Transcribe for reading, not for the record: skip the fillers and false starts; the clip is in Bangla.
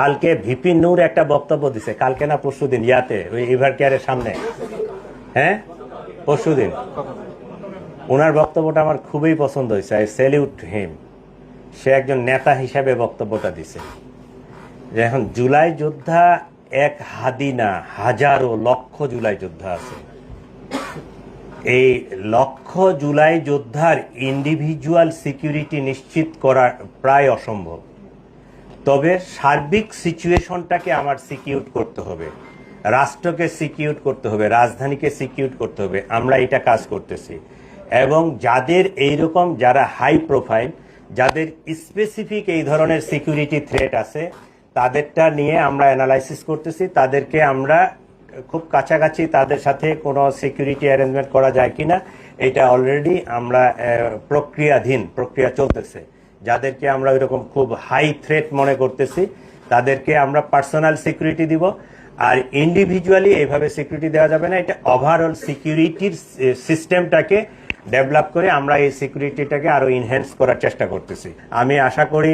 কালকে ভিপি নূর একটা বক্তব্য দিছে, কালকে না পরশুদিন, ইয়াতে ওই এভার কেয়ারের সামনে, হ্যাঁ পরশুদিন। ওনার বক্তব্যটা আমার খুবই পছন্দ হয়েছে, আই স্যালিউট হিম। সে একজন নেতা হিসাবে বক্তব্যটা দিছে যে এখন জুলাই যোদ্ধা এক হাদি না, হাজারো লক্ষ জুলাই যোদ্ধা আছে। এই লক্ষ জুলাই যোদ্ধার ইন্ডিভিজুয়াল সিকিউরিটি নিশ্চিত করা প্রায় অসম্ভব। তবে সার্বিক সিচুয়েশনটাকে আমার সিকিউর করতে হবে, রাষ্ট্রকে সিকিউর করতে হবে, রাজধানীকে সিকিউর করতে হবে। আমরা এটা কাজ করতেছি এবং যাদের এইরকম যারা হাই প্রোফাইল, যাদের স্পেসিফিক এই ধরনের সিকিউরিটি থ্রেট আছে, তাদেরটা নিয়ে আমরা অ্যানালাইসিস করতেছি। তাদেরকে আমরা খুব কাছাকাছি তাদের সাথে কোনো সিকিউরিটি অ্যারেঞ্জমেন্ট করা যায় কিনা এটা অলরেডি আমরা প্রক্রিয়া চলতেছে। যাদেরকে আমরা ওইরকম খুব হাই থ্রেট মনে করতেছি তাদেরকে আমরা পার্সোনাল সিকিউরিটি দিব, আর ইন্ডিভিজুয়ালি এইভাবে সিকিউরিটি দেওয়া যাবে না। এটা ওভারঅল সিকিউরিটির সিস্টেমটাকে ডেভেলপ করে আমরা এই সিকিউরিটিটাকে আরো ইনহ্যান্স করার চেষ্টা করতেছি। আমি আশা করি